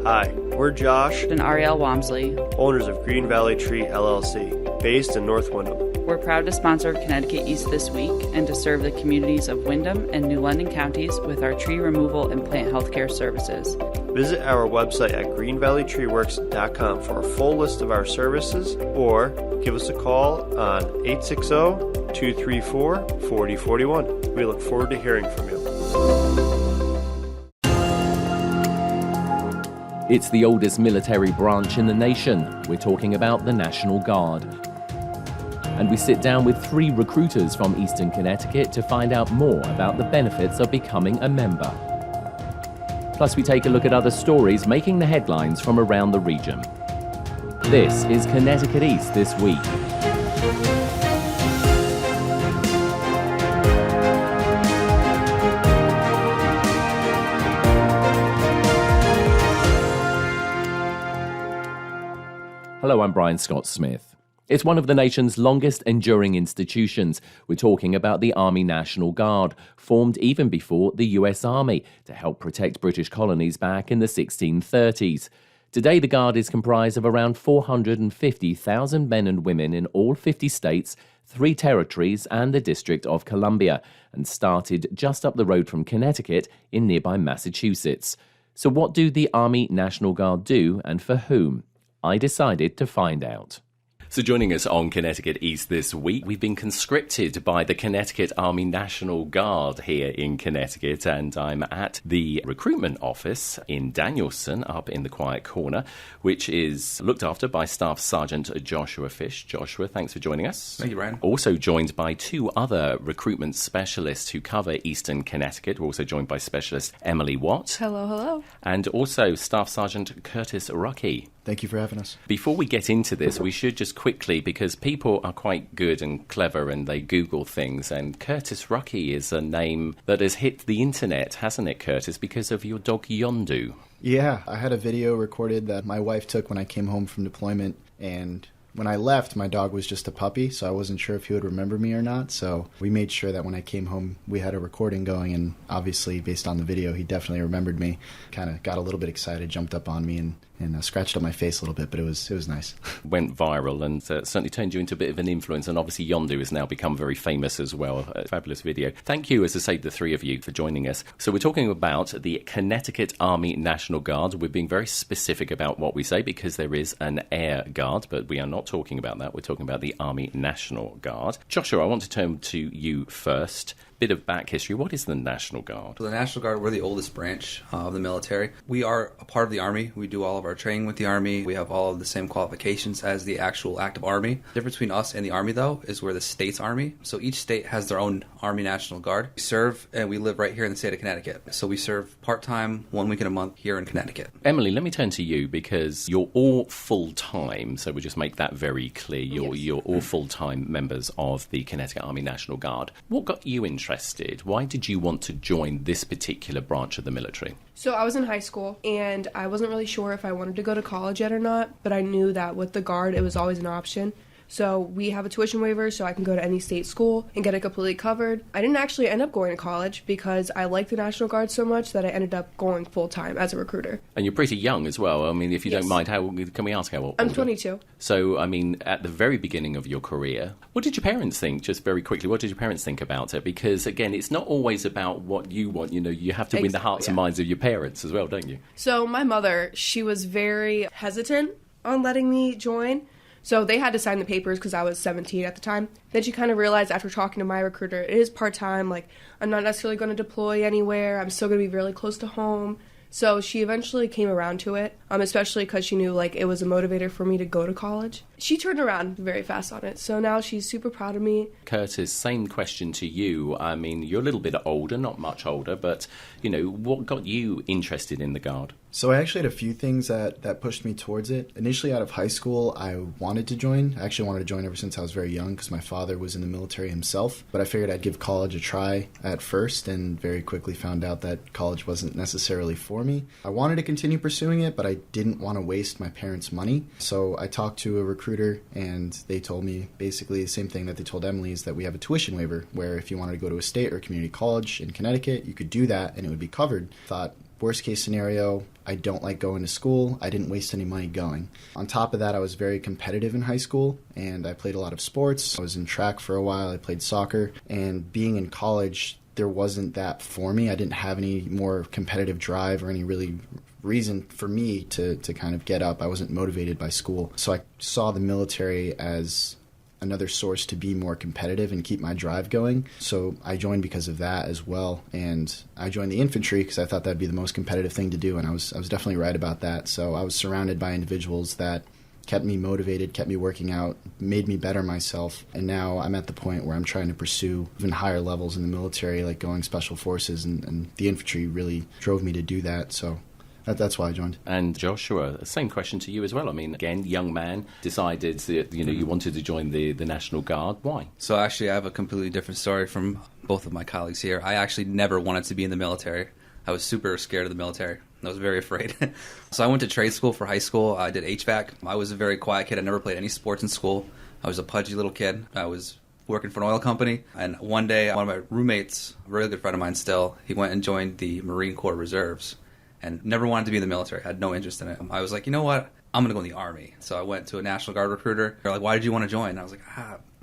Hi, we're Josh and Ariel Wamsley, owners of Green Valley Tree LLC, based in North Windham. We're proud to sponsor Connecticut East this week and to serve the communities of Windham and New London counties with our tree removal and plant healthcare services. Visit our website at greenvalleytreeworks.com for a full list of our services or give us a call on 860-234-4041. We look forward to hearing from you. It's the oldest military branch in the nation. We're talking about the National Guard. And we sit down with 3 recruiters from Eastern Connecticut to find out more about the benefits of becoming a member. Plus, we take a look at other stories making the headlines from around the region. This is Connecticut East This Week. Hello, I'm Brian Scott Smith. It's one of the nation's longest enduring institutions. We're talking about the Army National Guard, formed even before the US Army to help protect British colonies back in the 1630s. Today, the Guard is comprised of around 450,000 men and women in all 50 states, 3 territories, and the District of Columbia, and started just up the road from Connecticut in nearby Massachusetts. So what do the Army National Guard do, and for whom? I decided to find out. So joining us on Connecticut East this week, we've been conscripted by the Connecticut Army National Guard here in Connecticut, and I'm at the recruitment office in Danielson, up in the Quiet Corner, which is looked after by Staff Sergeant Joshua Fish. Joshua, thanks for joining us. Thank you, Brian. Also joined by 2 other recruitment specialists who cover Eastern Connecticut. We're also joined by Specialist Emily Watt. Hello, hello. And also Staff Sergeant Curtis Ruckey. Thank you for having us. Before we get into this, we should just quickly, because people are quite good and clever and they Google things, and Curtis Ruckey is a name that has hit the internet, hasn't it, Curtis, because of your dog Yondu? Yeah, I had a video recorded that my wife took when I came home from deployment, and when I left, my dog was just a puppy, so I wasn't sure if he would remember me or not, so we made sure that when I came home, we had a recording going, and obviously, based on the video, he definitely remembered me. Kind of got a little bit excited, jumped up on me, and scratched up my face a little bit, but it was nice. Went viral and certainly turned you into a bit of an influence, and obviously Yondu has now become very famous as well. A fabulous video. Thank you, as I say, the 3 of you for joining us. So we're talking about the Connecticut Army National Guard. We're being very specific about what we say because there is an Air Guard, but we are not talking about that. We're talking about the Army National Guard. Joshua, I want to turn to you first. Bit of back history. What is the National Guard? So the National Guard, we're the oldest branch of the military. We are a part of the Army. We do all of our training with the Army. We have all of the same qualifications as the actual active Army. The difference between us and the Army, though, is we're the state's Army. So each state has their own Army National Guard. We serve, and we live right here in the state of Connecticut. So we serve part-time, 1 week in a month here in Connecticut. Emily, let me turn to you because you're all full-time. So we'll just make that very clear. You're all full-time members of the Connecticut Army National Guard. What got you interested? Why did you want to join this particular branch of the military? So I was in high school, and I wasn't really sure if I wanted to go to college yet or not, but I knew that with the Guard, it was always an option. So we have a tuition waiver, so I can go to any state school and get it completely covered. I didn't actually end up going to college because I liked the National Guard so much that I ended up going full-time as a recruiter. And you're pretty young as well. I mean, if you don't mind, can we ask how old? I'm 22. So, I mean, at the very beginning of your career, what did your parents think? Just very quickly, what did your parents think about it? Because, again, it's not always about what you want. You know, you have to win the hearts and minds of your parents as well, don't you? So my mother, she was very hesitant on letting me join. So they had to sign the papers because I was 17 at the time. Then she kind of realized after talking to my recruiter, it is part-time, like, I'm not necessarily going to deploy anywhere. I'm still going to be really close to home. So she eventually came around to it, especially because she knew, like, it was a motivator for me to go to college. She turned around very fast on it, so now she's super proud of me. Curtis, same question to you. I mean, you're a little bit older, not much older, but, you know, what got you interested in the Guard? So I actually had a few things that pushed me towards it. Initially out of high school, I wanted to join. I actually wanted to join ever since I was very young because my father was in the military himself. But I figured I'd give college a try at first and very quickly found out that college wasn't necessarily for me. I wanted to continue pursuing it, but I didn't want to waste my parents' money. So I talked to a recruiter and they told me basically the same thing that they told Emily, is that we have a tuition waiver where if you wanted to go to a state or community college in Connecticut, you could do that and it would be covered. Thought, Worst case scenario, I don't like going to school. I didn't waste any money going. On top of that, I was very competitive in high school, and I played a lot of sports. I was in track for a while. I played soccer. And being in college, there wasn't that for me. I didn't have any more competitive drive or any really reason for me to kind of get up. I wasn't motivated by school. So I saw the military as another source to be more competitive and keep my drive going. So I joined because of that as well. And I joined the infantry because I thought that'd be the most competitive thing to do. And I was definitely right about that. So I was surrounded by individuals that kept me motivated, kept me working out, made me better myself. And now I'm at the point where I'm trying to pursue even higher levels in the military, like going special forces, and the infantry really drove me to do that. So that's why I joined. And Joshua, same question to you as well. I mean, again, young man, decided that, you wanted to join the National Guard. Why? So actually, I have a completely different story from both of my colleagues here. I actually never wanted to be in the military. I was super scared of the military. I was very afraid. So I went to trade school for high school. I did HVAC. I was a very quiet kid. I never played any sports in school. I was a pudgy little kid. I was working for an oil company. And one day, one of my roommates, a really good friend of mine still, he went and joined the Marine Corps Reserves and never wanted to be in the military. I had no interest in it. I was like, you know what? I'm going to go in the Army. So I went to a National Guard recruiter. They're like, why did you want to join? And I was like,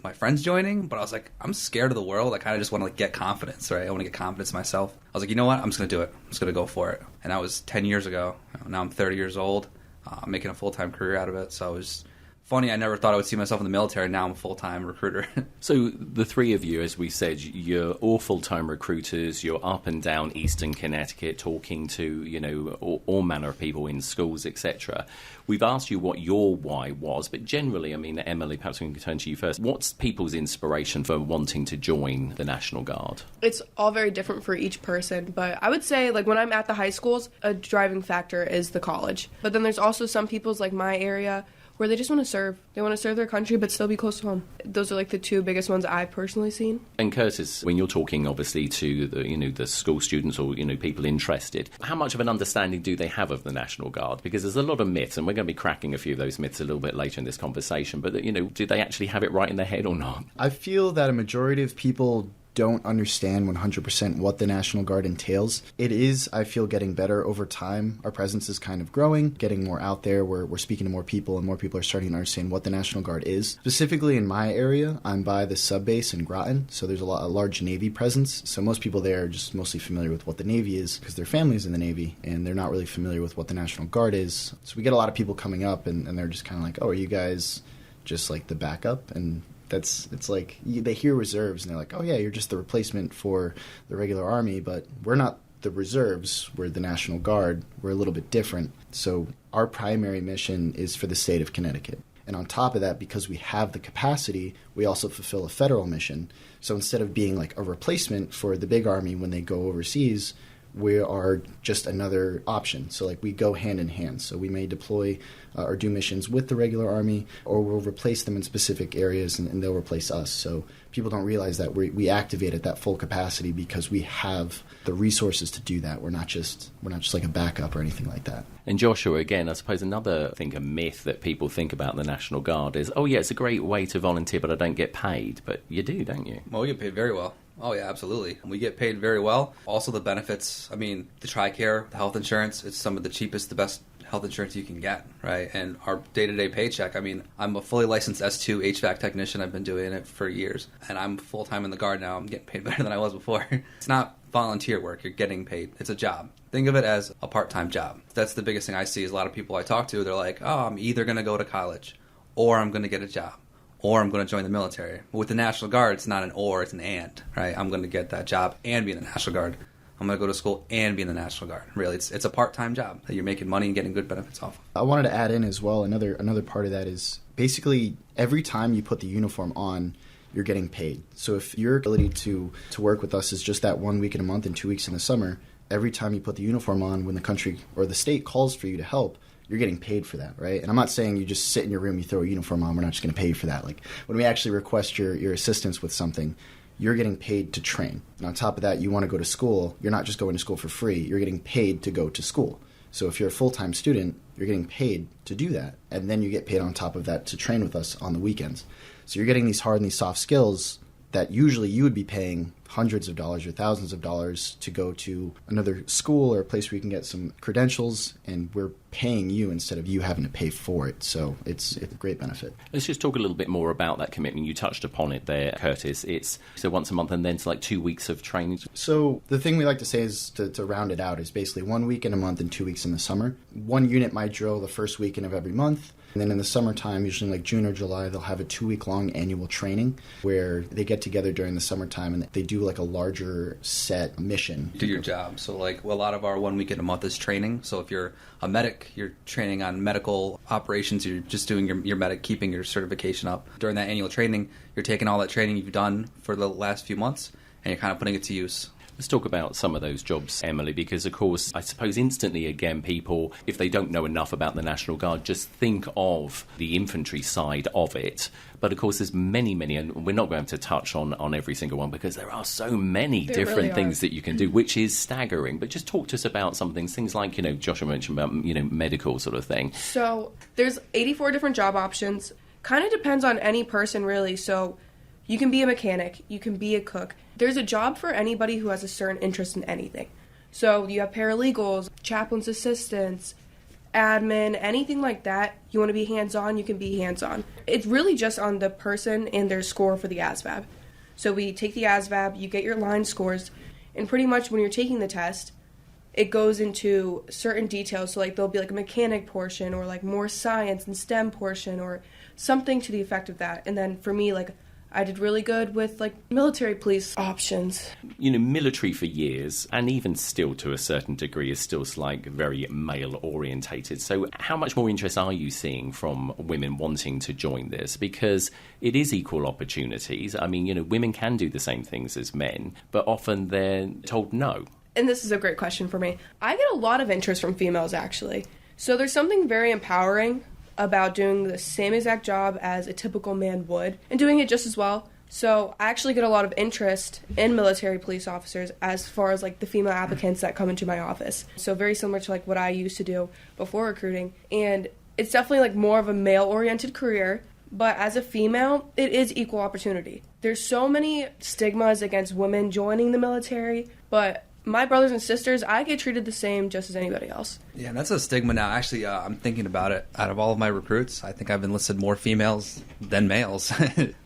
my friend's joining, but I was like, I'm scared of the world. I kind of just want to get confidence, right? I want to get confidence in myself. I was like, you know what? I'm just going to do it. I'm just going to go for it. And that was 10 years ago. Now I'm 30 years old. I'm making a full-time career out of it. So it was funny. I never thought I would see myself in the military. Now I'm a full-time recruiter. So the three of you, as we said, you're all full-time recruiters. You're up and down Eastern Connecticut talking to, all manner of people in schools, etc. We've asked you what your why was, but generally, I mean, Emily, perhaps we can turn to you first. What's people's inspiration for wanting to join the National Guard? It's all very different for each person, but I would say, like, when I'm at the high schools, a driving factor is the college. But then there's also some people's, like my area, where they just want to serve. They want to serve their country, but still be close to home. Those are like the two biggest ones I've personally seen. And Curtis, when you're talking obviously to the school students or people interested, how much of an understanding do they have of the National Guard? Because there's a lot of myths, and we're going to be cracking a few of those myths a little bit later in this conversation. But do they actually have it right in their head or not? I feel that a majority of people don't understand 100% what the National Guard entails. It is, I feel, getting better over time. Our presence is kind of growing, getting more out there. We're speaking to more people, and more people are starting to understand what the National Guard is. Specifically in my area, I'm by the sub base in Groton, so there's a large Navy presence. So most people there are just mostly familiar with what the Navy is because their family's in the Navy, and they're not really familiar with what the National Guard is. So we get a lot of people coming up, and they're just kind of like, oh, are you guys just like the backup? And it's like they hear reserves and they're like, oh yeah, you're just the replacement for the regular Army, but we're not the reserves, we're the National Guard. We're a little bit different. So our primary mission is for the state of Connecticut. And on top of that, because we have the capacity, we also fulfill a federal mission. So instead of being like a replacement for the big Army when they go overseas, we are just another option. So like we go hand in hand. So we may deploy or do missions with the regular Army, or we'll replace them in specific areas and they'll replace us. So people don't realize that we activate at that full capacity because we have the resources to do that. We're not just like a backup or anything like that. And Joshua, again, I suppose a myth that people think about the National Guard is, oh yeah, it's a great way to volunteer, but I don't get paid. But you do, don't you? Well, we get paid very well. Oh, yeah, absolutely. We get paid very well. Also, the benefits, the TRICARE, the health insurance, it's some of the cheapest, the best health insurance you can get, right? And our day-to-day paycheck, I'm a fully licensed S2 HVAC technician. I've been doing it for years. And I'm full-time in the Guard now. I'm getting paid better than I was before. It's not volunteer work. You're getting paid. It's a job. Think of it as a part-time job. That's the biggest thing I see is a lot of people I talk to, they're like, oh, I'm either going to go to college or I'm going to get a job, or I'm going to join the military. But with the National Guard, it's not an or, it's an and, right? I'm going to get that job and be in the National Guard. I'm going to go to school and be in the National Guard. Really, it's a part-time job that you're making money and getting good benefits off of. I wanted to add in as well, another part of that is basically every time you put the uniform on, you're getting paid. So if your ability to work with us is just that 1 week in a month and 2 weeks in the summer, every time you put the uniform on when the country or the state calls for you to help, you're getting paid for that, right? And I'm not saying you just sit in your room, you throw a uniform on, we're not just going to pay you for that. Like when we actually request your assistance with something, you're getting paid to train. And on top of that, you want to go to school, you're not just going to school for free, you're getting paid to go to school. So if you're a full-time student, you're getting paid to do that. And then you get paid on top of that to train with us on the weekends. So you're getting these hard and these soft skills that usually you would be paying hundreds of dollars or thousands of dollars to go to another school or a place where you can get some credentials, and we're paying you instead of you having to pay for it. So it's a great benefit. Let's just talk a little bit more about that commitment. You touched upon it there, Curtis. It's so once a month and then it's like 2 weeks of training. So the thing we like to say is to round it out is basically 1 week in a month and 2 weeks in the summer. One unit might drill the first weekend of every month. And then in the summertime, usually like June or July, they'll have a 2-week-long annual training where they get together during the summertime and they do like a larger set mission. Do your job. So like a lot of our 1 week in a month is training. So if you're a medic, you're training on medical operations, you're just doing your medic, keeping your certification up. During that annual training, you're taking all that training you've done for the last few months and you're kind of putting it to use. Let's talk about some of those jobs, Emily, because, of course, I suppose instantly, again, people, if they don't know enough about the National Guard, just think of the infantry side of it. But, of course, there's many, and we're not going to touch on every single one because there are so many different things that you can do, which is staggering. But just talk to us about some things like, Joshua mentioned about, medical sort of thing. So there's 84 different job options. Kind of depends on any person, really. So you can be a mechanic, you can be a cook. There's a job for anybody who has a certain interest in anything. So you have paralegals, chaplain's assistants, admin, anything like that. You want to be hands-on, you can be hands-on. It's really just on the person and their score for the ASVAB. So we take the ASVAB, you get your line scores, and pretty much when you're taking the test, it goes into certain details. So like there'll be like a mechanic portion or like more science and STEM portion or something to the effect of that. And then for me, like I did really good with like military police options. Military for years, and even still to a certain degree, is still like very male orientated. So how much more interest are you seeing from women wanting to join this? Because it is equal opportunities. I mean, women can do the same things as men, but often they're told no. And this is a great question for me. I get a lot of interest from females, actually. So there's something very empowering about doing the same exact job as a typical man would and doing it just as well. So I actually get a lot of interest in military police officers as far as like the female applicants that come into my office. So very similar to like what I used to do before recruiting. And it's definitely like more of a male-oriented career, but as a female, it is equal opportunity. There's so many stigmas against women joining the military, but my brothers and sisters, I get treated the same just as anybody else. Yeah, that's a stigma now. Actually, I'm thinking about it. Out of all of my recruits, I think I've enlisted more females than males.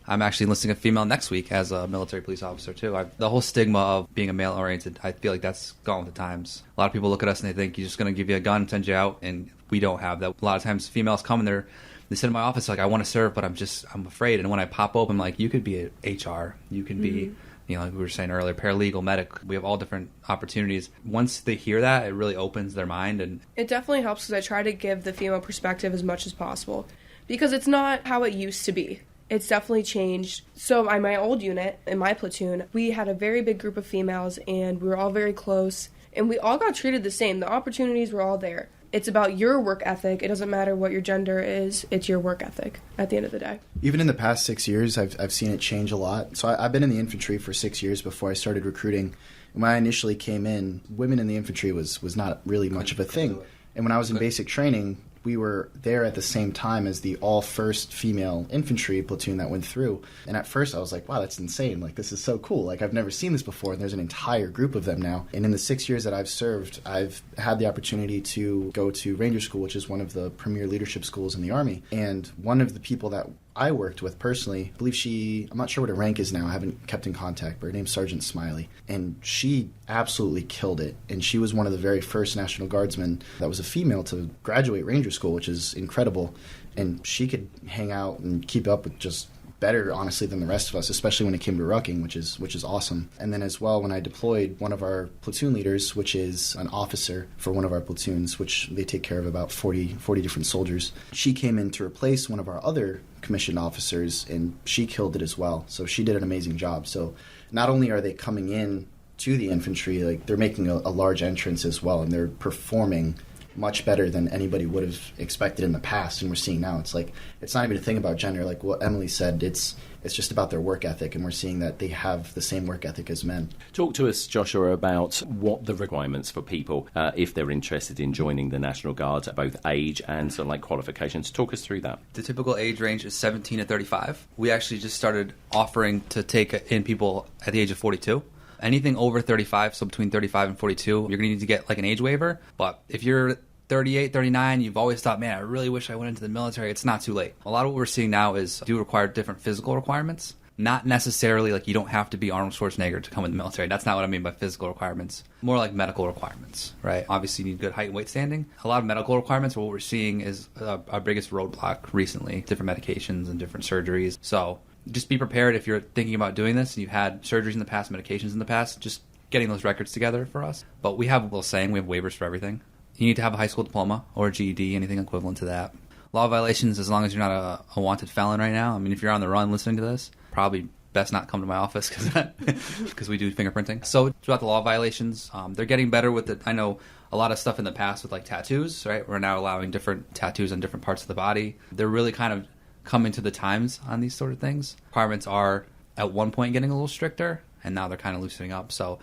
I'm actually enlisting a female next week as a military police officer, too. The whole stigma of being a male-oriented, I feel like that's gone with the times. A lot of people look at us and they think you're just going to give you a gun and send you out, and we don't have that. A lot of times females come and they sit in my office like, I want to serve, but I'm afraid. And when I pop open, I'm like, you could be an HR, you can be like we were saying earlier, paralegal, medic. We have all different opportunities. Once they hear that, it really opens their mind. And it definitely helps because I try to give the female perspective as much as possible because it's not how it used to be. It's definitely changed. So in my old unit, in my platoon, we had a very big group of females and we were all very close and we all got treated the same. The opportunities were all there. It's about your work ethic. It doesn't matter what your gender is. It's your work ethic at the end of the day. Even in the past 6 years, I've seen it change a lot. So I've been in the infantry for 6 years before I started recruiting. When I initially came in, women in the infantry was not really much of a thing. And when I was in basic training, we were there at the same time as the all-first female infantry platoon that went through. And at first I was like, wow, that's insane. Like, this is so cool. Like, I've never seen this before. And there's an entire group of them now. And in the 6 years that I've served, I've had the opportunity to go to Ranger School, which is one of the premier leadership schools in the Army. And one of the people that I worked with personally, I believe I'm not sure what her rank is now, I haven't kept in contact, but her name's Sergeant Smiley. And she absolutely killed it. And she was one of the very first National Guardsmen that was a female to graduate Ranger School, which is incredible. And she could hang out and keep up with just better, honestly, than the rest of us, especially when it came to rucking, which is awesome. And then as well, when I deployed, one of our platoon leaders, which is an officer for one of our platoons, which they take care of about 40 different soldiers, she came in to replace one of our other commissioned officers, and she killed it as well. So she did an amazing job. So not only are they coming in to the infantry, like they're making a large entrance as well, and they're performing much better than anybody would have expected in the past. And we're seeing now, it's like, it's not even a thing about gender. Like what Emily said, it's just about their work ethic, and we're seeing that they have the same work ethic as men. Talk to us, Joshua, about what the requirements for people, if they're interested in joining the National Guard, both age and sort of like qualifications. Talk us through that. The typical age range is 17 to 35. We actually just started offering to take in people at the age of 42. Anything over 35, so between 35 and 42, you're going to need to get like an age waiver. But if you're 38, 39, you've always thought, man, I really wish I went into the military, it's not too late. A lot of what we're seeing now is do require different physical requirements. Not necessarily like you don't have to be Arnold Schwarzenegger to come in the military. That's not what I mean by physical requirements. More like medical requirements, right? Obviously, you need good height and weight standing. A lot of medical requirements, what we're seeing is our biggest roadblock recently, different medications and different surgeries. So just be prepared if you're thinking about doing this and you've had surgeries in the past, medications in the past, just getting those records together for us. But we have a little saying, we have waivers for everything. You need to have a high school diploma or a GED, anything equivalent to that. Law violations, as long as you're not a wanted felon right now. I mean, if you're on the run listening to this, probably best not come to my office because we do fingerprinting. So throughout the law violations, they're getting better with it. I know a lot of stuff in the past with like tattoos, right? We're now allowing different tattoos on different parts of the body. They're really kind of coming to the times on these sort of things. Requirements are at one point getting a little stricter, and now they're kind of loosening up. So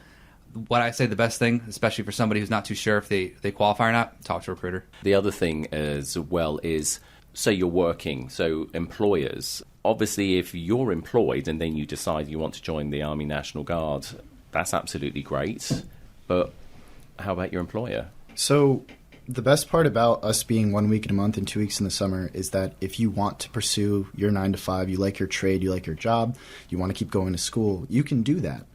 what I say the best thing, especially for somebody who's not too sure if they qualify or not, talk to a recruiter. The other thing as well is, say you're working, so employers, obviously if you're employed and then you decide you want to join the Army National Guard, that's absolutely great. But how about your employer? So the best part about us being 1 week in a month and 2 weeks in the summer is that if you want to pursue your 9 to 5, you like your trade, you like your job, you want to keep going to school, you can do that.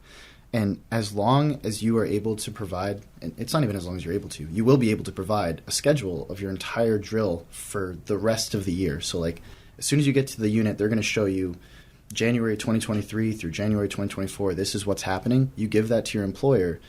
And as long as you are able to provide, and it's not even as long as you're able to, you will be able to provide a schedule of your entire drill for the rest of the year. So like as soon as you get to the unit, they're going to show you January 2023 through January 2024, this is what's happening. You give that to your employer,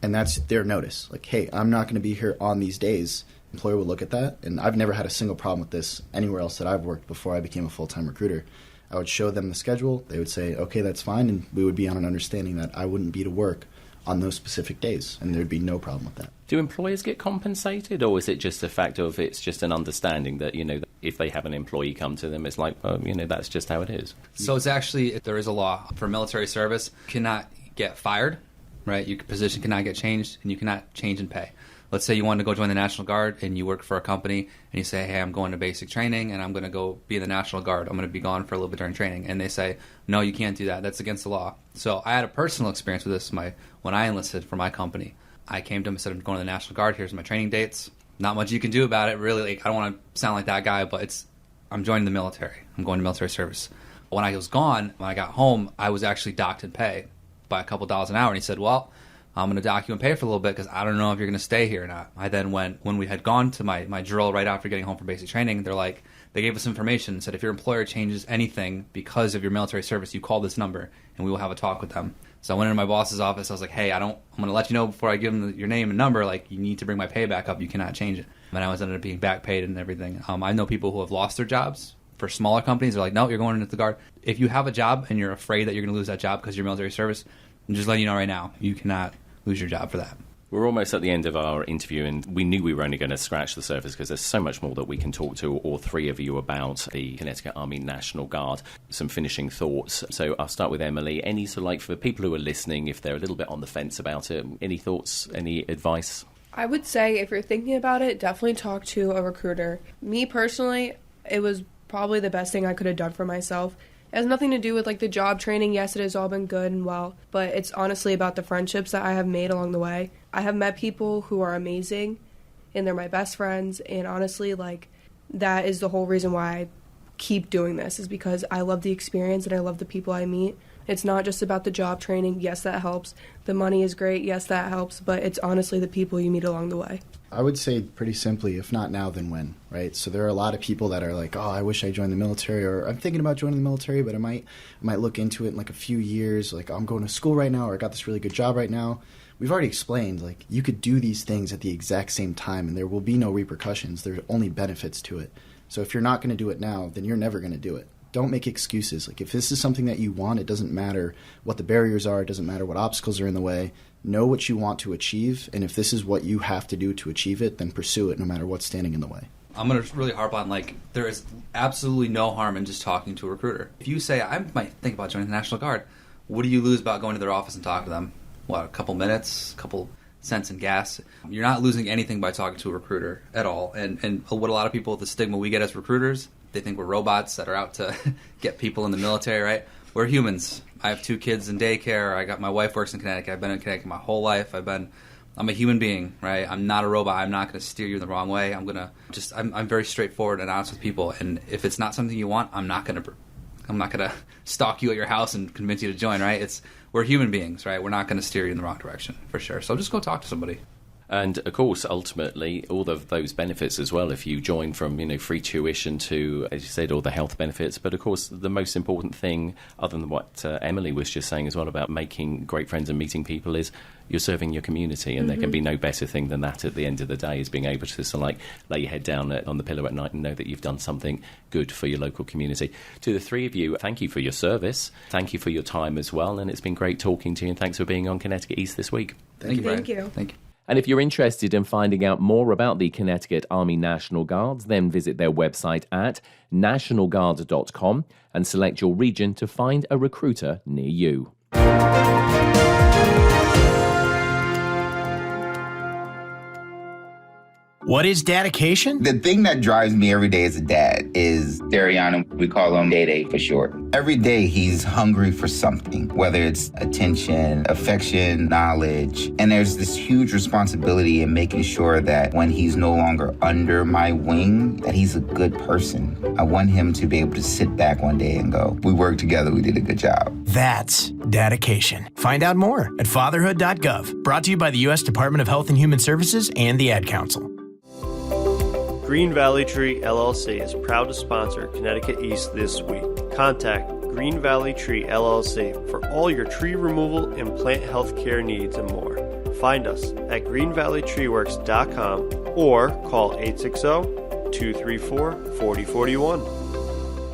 and that's their notice. Like, hey, I'm not going to be here on these days. Employer will look at that, and I've never had a single problem with this anywhere else that I've worked before I became a full-time recruiter. I would show them the schedule. They would say, okay, that's fine, and we would be on an understanding that I wouldn't be to work on those specific days, and there'd be no problem with that. Do employers get compensated, or is it just a fact of it's just an understanding that, if they have an employee come to them, it's like, that's just how it is? So it's actually, there is a law for military service. You cannot get fired, right? Your position cannot get changed, and you cannot change in pay. Let's say you want to go join the National Guard and you work for a company and you say, hey, I'm going to basic training and I'm going to go be in the National Guard. I'm going to be gone for a little bit during training. And they say, no, you can't do that. That's against the law. So I had a personal experience with this when I enlisted for my company. I came to him and said, I'm going to the National Guard. Here's my training dates. Not much you can do about it, really. Like, I don't want to sound like that guy, but I'm joining the military. I'm going to military service. When I was gone, when I got home, I was actually docked in pay by a couple dollars an hour. And he said, well, I'm going to dock you and pay for a little bit because I don't know if you're going to stay here or not. I then went, when we had gone to my drill right after getting home from basic training, they gave us information and said, if your employer changes anything because of your military service, you call this number and we will have a talk with them. So I went into my boss's office. I was like, hey, I'm going to let you know before I give them your name and number, like, you need to bring my pay back up. You cannot change it. And I ended up being back paid and everything. I know people who have lost their jobs. For smaller companies, they're like, no, you're going into the Guard. If you have a job and you're afraid that you're going to lose that job because of your military service, I'm just letting you know right now, you cannot lose your job for that. We're almost at the end of our interview, and we knew we were only going to scratch the surface because there's so much more that we can talk to all three of you about the Connecticut Army National Guard. Some finishing thoughts. So I'll start with Emily. Any for people who are listening, if they're a little bit on the fence about it, any thoughts, any advice? I would say if you're thinking about it, definitely talk to a recruiter. Me personally, it was probably the best thing I could have done for myself. It has nothing to do with the job training. Yes, it has all been good and well, but it's honestly about the friendships that I have made along the way. I have met people who are amazing and they're my best friends, and honestly, that is the whole reason why I keep doing this, is because I love the experience and I love the people I meet. It's not just about the job training. Yes, that helps. The money is great. Yes, that helps, but it's honestly the people you meet along the way. I would say pretty simply, if not now, then when, right? So there are a lot of people that are like, oh, I wish I joined the military, or I'm thinking about joining the military, but I might look into it in a few years. I'm going to school right now, or I got this really good job right now. We've already explained, you could do these things at the exact same time, and there will be no repercussions. There's only benefits to it. So if you're not going to do it now, then you're never going to do it. Don't make excuses. If this is something that you want, it doesn't matter what the barriers are. It doesn't matter what obstacles are in the way. Know what you want to achieve, and if this is what you have to do to achieve it, then pursue it no matter what's standing in the way. I'm going to really harp on, there is absolutely no harm in just talking to a recruiter. If you say, I might think about joining the National Guard, what do you lose about going to their office and talking to them? What, a couple minutes, a couple cents in gas? You're not losing anything by talking to a recruiter at all. And what a lot of people, the stigma we get as recruiters, they think we're robots that are out to get people in the military, right? we're humans. I have 2 kids in daycare. My wife works in Connecticut. I've been in Connecticut my whole life. I'm a human being, right? I'm not a robot. I'm not going to steer you in the wrong way. I'm very straightforward and honest with people. And if it's not something you want, I'm not going to stalk you at your house and convince you to join, right? We're human beings, right? We're not going to steer you in the wrong direction, for sure. So just go talk to somebody. And of course, ultimately, all of those benefits as well, if you join from, free tuition to, as you said, all the health benefits. But of course, the most important thing, other than what Emily was just saying as well about making great friends and meeting people, is you're serving your community. And there can be no better thing than that at the end of the day, is being able to sort of lay your head down on the pillow at night and know that you've done something good for your local community. To the 3 of you, thank you for your service. Thank you for your time as well. And it's been great talking to you. And thanks for being on Connecticut East this week. Thank you, Brian. Thank you. Thank you. And if you're interested in finding out more about the Connecticut Army National Guards, then visit their website at nationalguard.com and select your region to find a recruiter near you. What is dedication? The thing that drives me every day as a dad is Dariana. We call him Day Day for short. Every day he's hungry for something, whether it's attention, affection, knowledge. And there's this huge responsibility in making sure that when he's no longer under my wing, that he's a good person. I want him to be able to sit back one day and go, we worked together, we did a good job. That's dedication. Find out more at fatherhood.gov. Brought to you by the U.S. Department of Health and Human Services and the Ad Council. Green Valley Tree LLC is proud to sponsor Connecticut East this week. Contact Green Valley Tree LLC for all your tree removal and plant health care needs and more. Find us at greenvalleytreeworks.com or call 860-234-4041.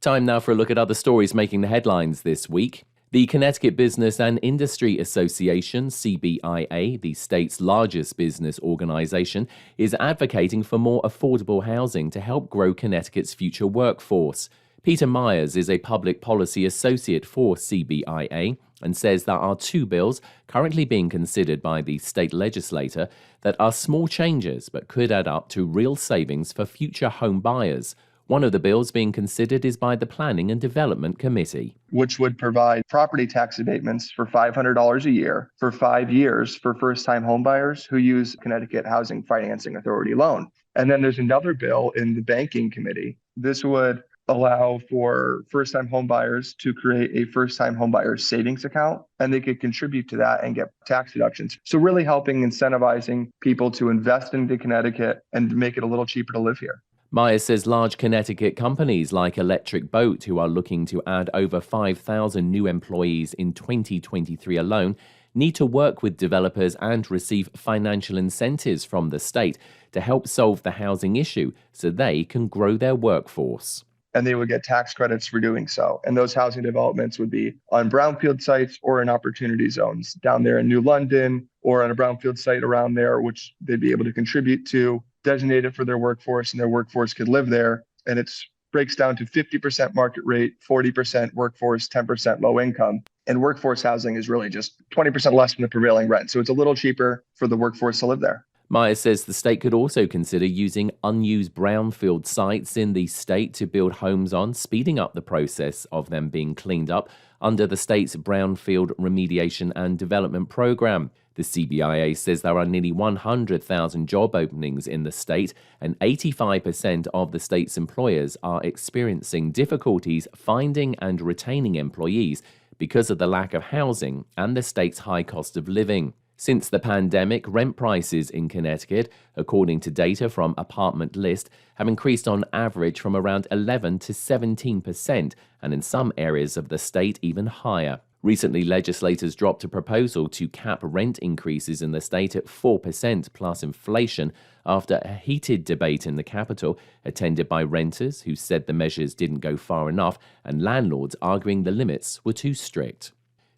Time now for a look at other stories making the headlines this week. The Connecticut Business and Industry Association, CBIA, the state's largest business organization, is advocating for more affordable housing to help grow Connecticut's future workforce. Peter Myers is a public policy associate for CBIA and says there are 2 bills currently being considered by the state legislature that are small changes but could add up to real savings for future home buyers. One of the bills being considered is by the Planning and Development Committee, which would provide property tax abatements for $500 a year for 5 years for first-time homebuyers who use Connecticut Housing Financing Authority loan. And then there's another bill in the Banking Committee. This would allow for first-time homebuyers to create a first-time homebuyer savings account, and they could contribute to that and get tax deductions. So really helping incentivizing people to invest into Connecticut and make it a little cheaper to live here. Myers says large Connecticut companies like Electric Boat, who are looking to add over 5,000 new employees in 2023 alone, need to work with developers and receive financial incentives from the state to help solve the housing issue so they can grow their workforce. And they would get tax credits for doing so. And those housing developments would be on brownfield sites or in opportunity zones down there in New London or on a brownfield site around there, which they'd be able to contribute to, designated for their workforce, and their workforce could live there. And it breaks down to 50% market rate, 40% workforce, 10% low income. And workforce housing is really just 20% less than the prevailing rent. So it's a little cheaper for the workforce to live there. Myers says the state could also consider using unused brownfield sites in the state to build homes on, speeding up the process of them being cleaned up under the state's Brownfield Remediation and Development Program. The CBIA says there are nearly 100,000 job openings in the state, and 85% of the state's employers are experiencing difficulties finding and retaining employees because of the lack of housing and the state's high cost of living. Since the pandemic, rent prices in Connecticut, according to data from Apartment List, have increased on average from around 11 to 17%, and in some areas of the state even higher. Recently, legislators dropped a proposal to cap rent increases in the state at 4% plus inflation after a heated debate in the Capitol, attended by renters who said the measures didn't go far enough and landlords arguing the limits were too strict.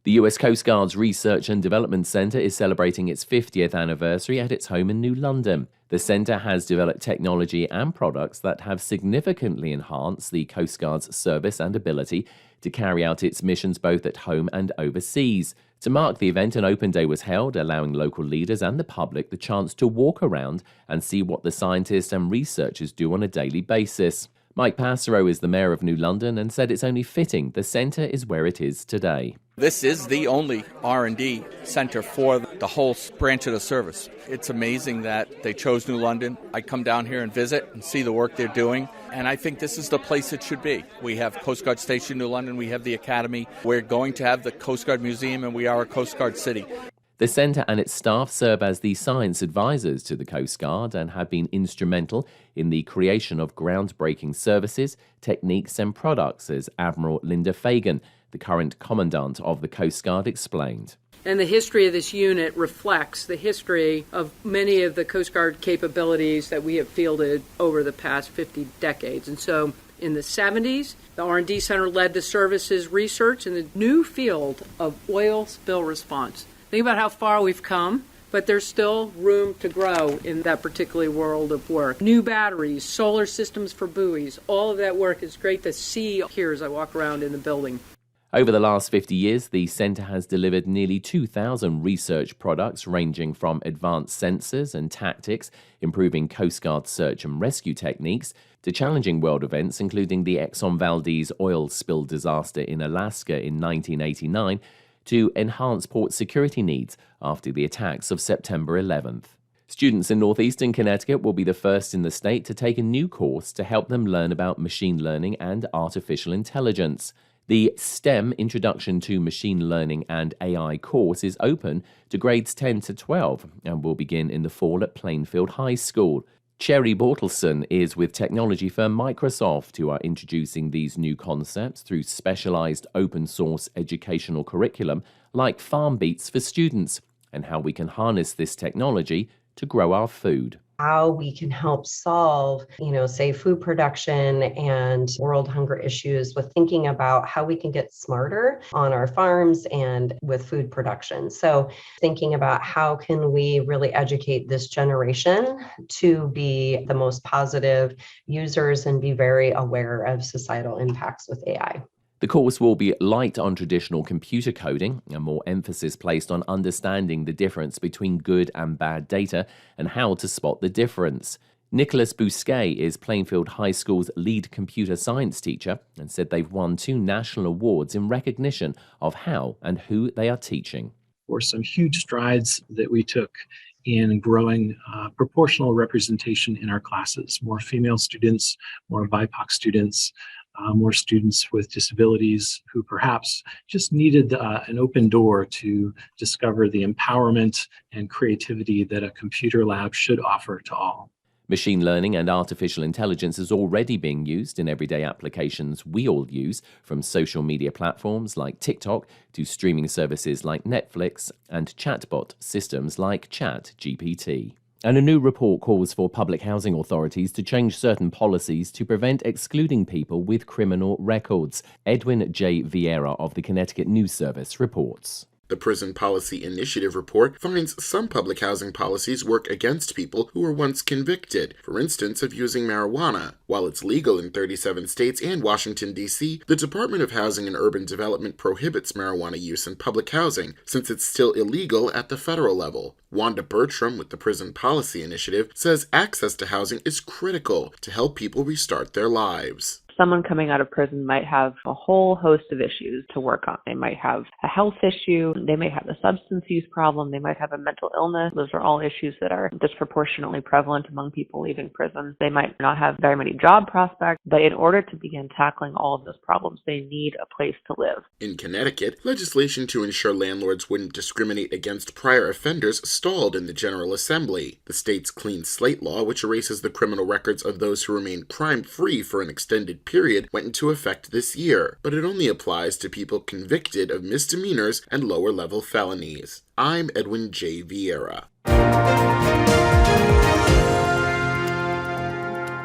The U.S. Coast Guard's Research and Development Center is celebrating its 50th anniversary at its home in New London. The center has developed technology and products that have significantly enhanced the Coast Guard's service and ability to carry out its missions both at home and overseas. To mark the event, an open day was held, allowing local leaders and the public the chance to walk around and see what the scientists and researchers do on a daily basis. Mike Passero is the mayor of New London and said it's only fitting the centre is where it is today. This is the only R&D center for the whole branch of the service. It's amazing that they chose New London. I come down here and visit and see the work they're doing, and I think this is the place it should be. We have Coast Guard Station New London, we have the Academy, we're going to have the Coast Guard Museum, and we are a Coast Guard city. The centre and its staff serve as the science advisors to the Coast Guard and have been instrumental in the creation of groundbreaking services, techniques and products, as Admiral Linda Fagan, the current Commandant of the Coast Guard, explained. And the history of this unit reflects the history of many of the Coast Guard capabilities that we have fielded over the past 50 decades. And so in the 70s, the R&D Center led the services research in the new field of oil spill response. Think about how far we've come, but there's still room to grow in that particular world of work. New batteries, solar systems for buoys, all of that work is great to see here as I walk around in the building. Over the last 50 years, the centre has delivered nearly 2,000 research products ranging from advanced sensors and tactics, improving Coast Guard search and rescue techniques, to challenging world events including the Exxon Valdez oil spill disaster in Alaska in 1989, to enhance port security needs after the attacks of September 11th. Students in northeastern Connecticut will be the first in the state to take a new course to help them learn about machine learning and artificial intelligence. The STEM Introduction to Machine Learning and AI course is open to grades 10 to 12 and will begin in the fall at Plainfield High School. Cherry Bortelson is with technology firm Microsoft, who are introducing these new concepts through specialized open-source educational curriculum like Farm Beats for students, and how we can harness this technology to grow our food. How we can help solve, say food production and world hunger issues with thinking about how we can get smarter on our farms and with food production. So thinking about how can we really educate this generation to be the most positive users and be very aware of societal impacts with AI. The course will be light on traditional computer coding and more emphasis placed on understanding the difference between good and bad data and how to spot the difference. Nicholas Bousquet is Plainfield High School's lead computer science teacher and said they've won 2 national awards in recognition of how and who they are teaching. For some huge strides that we took in growing proportional representation in our classes, more female students, more BIPOC students, more students with disabilities who perhaps just needed an open door to discover the empowerment and creativity that a computer lab should offer to all. Machine learning and artificial intelligence is already being used in everyday applications we all use, from social media platforms like TikTok to streaming services like Netflix and chatbot systems like ChatGPT. And a new report calls for public housing authorities to change certain policies to prevent excluding people with criminal records. Edwin J. Vieira of the Connecticut News Service reports. The Prison Policy Initiative report finds some public housing policies work against people who were once convicted, for instance, of using marijuana. While it's legal in 37 states and Washington, D.C., the Department of Housing and Urban Development prohibits marijuana use in public housing, since it's still illegal at the federal level. Wanda Bertram with the Prison Policy Initiative says access to housing is critical to help people restart their lives. Someone coming out of prison might have a whole host of issues to work on. They might have a health issue, they may have a substance use problem, they might have a mental illness. Those are all issues that are disproportionately prevalent among people leaving prison. They might not have very many job prospects, but in order to begin tackling all of those problems, they need a place to live. In Connecticut, legislation to ensure landlords wouldn't discriminate against prior offenders stalled in the General Assembly. The state's Clean Slate Law, which erases the criminal records of those who remain crime-free for an extended period, went into effect this year, but it only applies to people convicted of misdemeanors and lower-level felonies. I'm Edwin J. Vieira.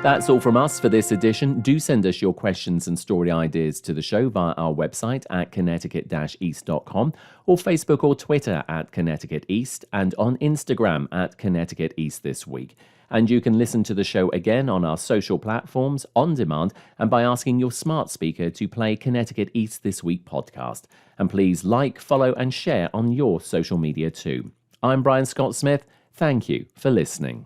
That's all from us for this edition. Do send us your questions and story ideas to the show via our website at connecticut-east.com or Facebook or Twitter at Connecticut East and on Instagram at Connecticut East This Week. And you can listen to the show again on our social platforms, on demand, and by asking your smart speaker to play Connecticut East This Week podcast. And please like, follow, and share on your social media too. I'm Brian Scott Smith. Thank you for listening.